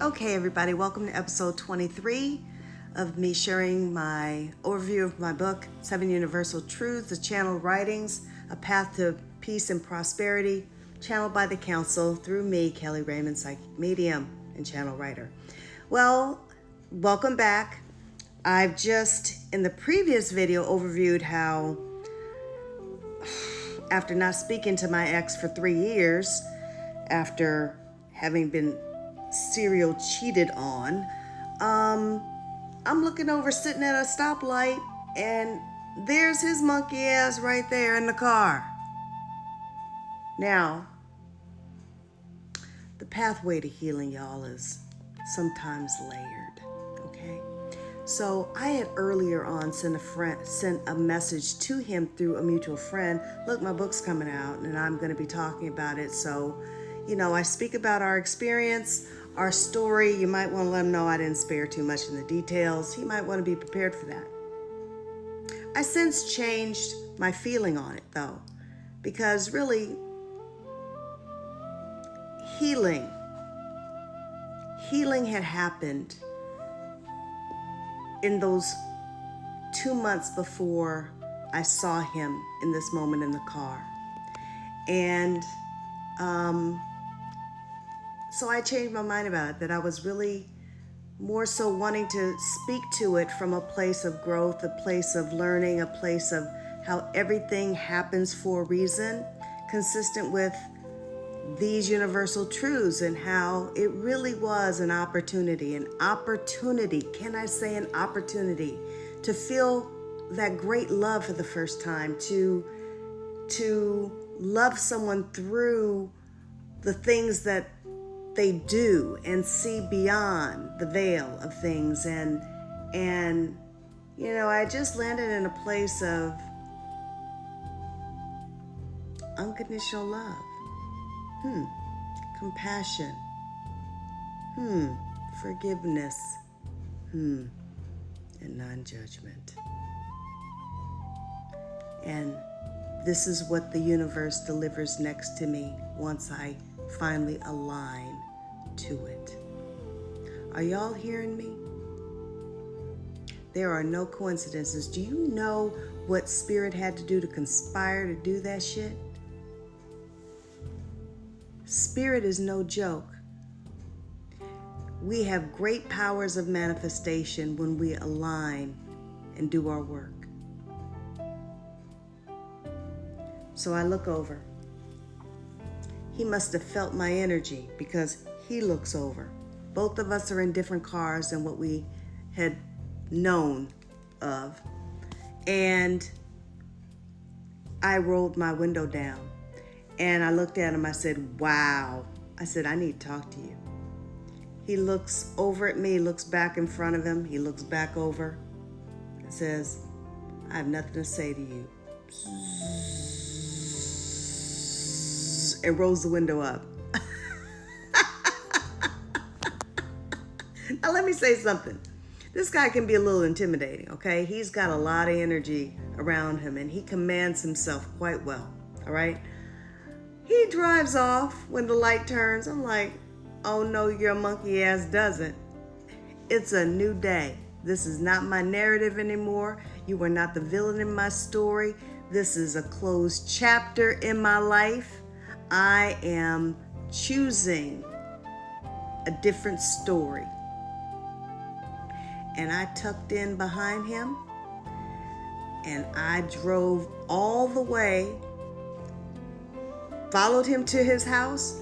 Okay, everybody, welcome to episode 23 of me sharing my overview of my book, 7 Universal Truths, the Channeled Writings, A Path to Peace and Prosperity, channeled by the Council through me, Keli Raymond, psychic medium and channel writer. Well, welcome back. I've just, in the previous video, overviewed how after not speaking to my ex for 3 years, after having been serial cheated on, I'm looking over sitting at a stoplight and there's his monkey ass right there in the car. Now, the pathway to healing, y'all, is sometimes layered, okay? So I had earlier on sent a message to him through a mutual friend. Look, my book's coming out and I'm going to be talking about it. So, I speak about our experience, our story. You might want to let him know I didn't spare too much in the details. He might want to be prepared for that. I since changed my feeling on it, though, because really, healing had happened in those 2 months before I saw him in this moment in the car. And so I changed my mind about it, that I was really more so wanting to speak to it from a place of growth, a place of learning, a place of how everything happens for a reason, consistent with these universal truths, and how it really was an opportunity, can I say an opportunity, to feel that great love for the first time, to love someone through the things that they do and see beyond the veil of things. And I just landed in a place of unconditional love, compassion, forgiveness, and non-judgment. And this is what the universe delivers next to me once I finally align to it. Are y'all hearing me? There are no coincidences. Do you know what spirit had to do to conspire to do that shit? Spirit is no joke. We have great powers of manifestation when we align and do our work. So I look over. He must have felt my energy because he looks over. Both of us are in different cars than what we had known of. And I rolled my window down and I looked at him. I said, wow. I said, I need to talk to you. He looks over at me, looks back in front of him. He looks back over and says, I have nothing to say to you. And rolls the window up. Now let me say something. This guy can be a little intimidating, okay? He's got a lot of energy around him and he commands himself quite well, all right? He drives off when the light turns. I'm like, oh no, your monkey ass doesn't. It's a new day. This is not my narrative anymore. You are not the villain in my story. This is a closed chapter in my life. I am choosing a different story. And I tucked in behind him and I drove all the way, followed him to his house.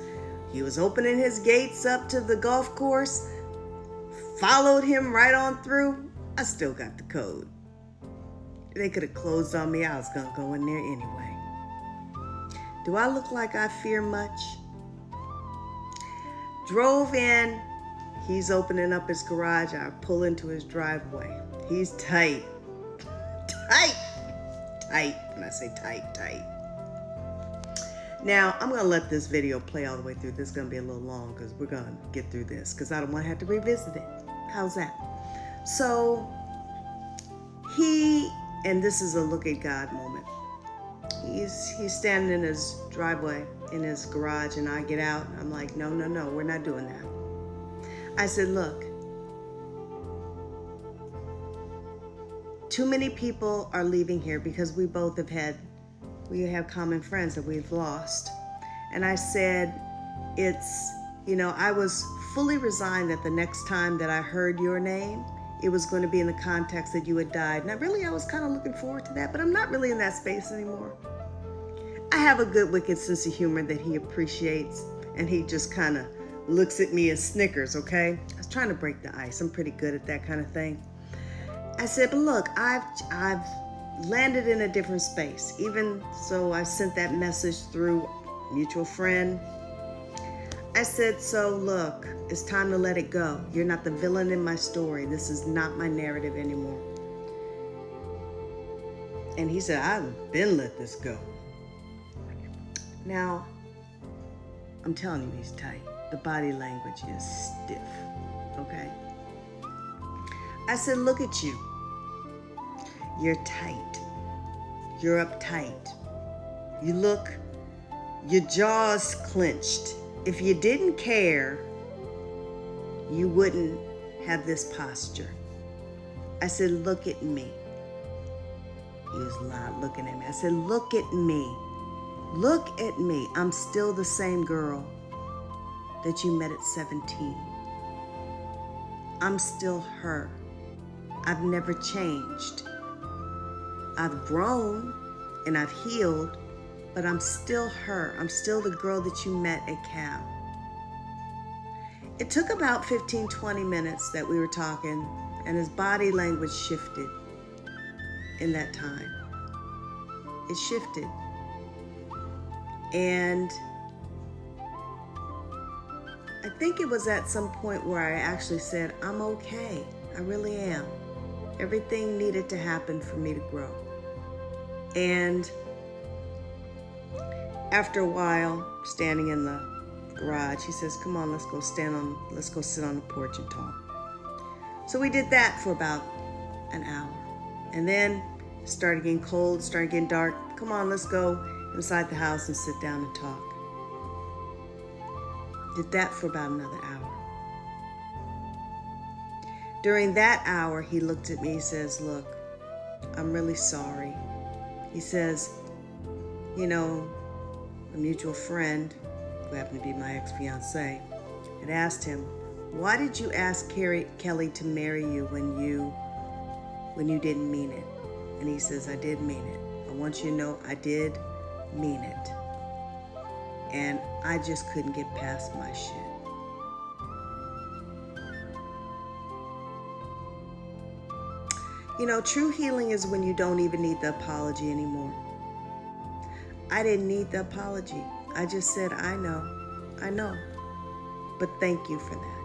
He was opening his gates up to the golf course, followed him right on through. I still got the code. They could have closed on me. I was going to go in there anyway. Do I look like I fear much? Drove in. He's opening up his garage. I pull into his driveway. He's tight. Tight. When I say tight. Now, I'm going to let this video play all the way through. This is going to be a little long because we're going to get through this because I don't want to have to revisit it. How's that? So, and this is a look at God moment. He's standing in his driveway, in his garage, and I get out. And I'm like, no, we're not doing that. I said, look, too many people are leaving here because we have common friends that we've lost. And I said, I was fully resigned that the next time that I heard your name, it was going to be in the context that you had died. Now, really, I was kind of looking forward to that, but I'm not really in that space anymore. I have a good, wicked sense of humor that he appreciates, and he just kind of looks at me and snickers, okay? I was trying to break the ice. I'm pretty good at that kind of thing. I said, but look, I've landed in a different space. Even so, I sent that message through a mutual friend. I said, so look, it's time to let it go. You're not the villain in my story. This is not my narrative anymore. And he said, I've been let this go. Now, I'm telling you, he's tight. The body language is stiff, okay? I said, look at you. You're tight. You're uptight. You look, your jaw's clenched. If you didn't care, you wouldn't have this posture. I said, look at me. He was not looking at me. I said, look at me. Look at me. I'm still the same girl that you met at 17. I'm still her. I've never changed. I've grown and I've healed, but I'm still her. I'm still the girl that you met at Cal. It took about 15, 20 minutes that we were talking, and his body language shifted in that time. It shifted. And I think it was at some point where I actually said, I'm okay. I really am. Everything needed to happen for me to grow. And after a while, standing in the garage, he says, come on, let's go sit on the porch and talk. So we did that for about an hour. And then it started getting cold, started getting dark. Come on, let's go inside the house and sit down and talk. Did that for about another hour. During that hour, he looked at me, he says, look, I'm really sorry. He says, a mutual friend, who happened to be my ex-fiance, had asked him, why did you ask Keli to marry you when you didn't mean it? And he says, I did mean it. I want you to know I did mean it. And I just couldn't get past my shit. True healing is when you don't even need the apology anymore. I didn't need the apology. I just said, I know. But thank you for that.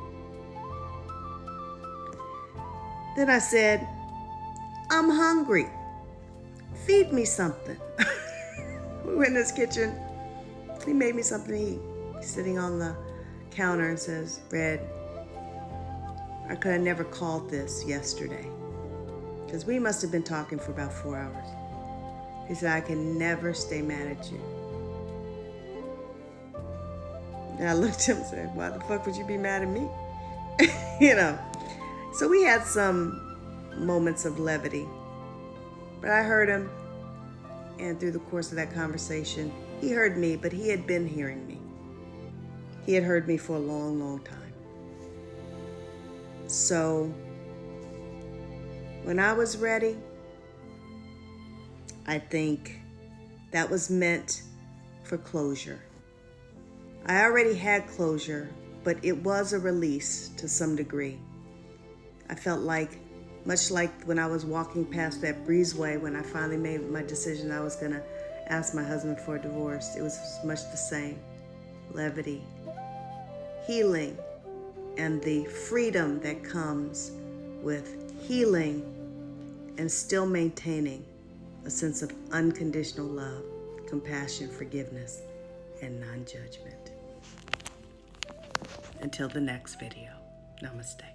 Then I said, I'm hungry. Feed me something. We went in his kitchen. He made me something to eat. He's sitting on the counter and says, Red, I could have never called this yesterday. Because we must have been talking for about 4 hours. He said, I can never stay mad at you. And I looked at him and said, why the fuck would you be mad at me? So we had some moments of levity. But I heard him, and through the course of that conversation, he heard me, but he had been hearing me. He had heard me for a long, long time. So when I was ready, I think that was meant for closure. I already had closure, but it was a release to some degree. I felt like, much like when I was walking past that breezeway when I finally made my decision I was going to ask my husband for a divorce, it was much the same. Levity, healing, and the freedom that comes with healing and still maintaining a sense of unconditional love, compassion, forgiveness, and non-judgment. Until the next video, namaste.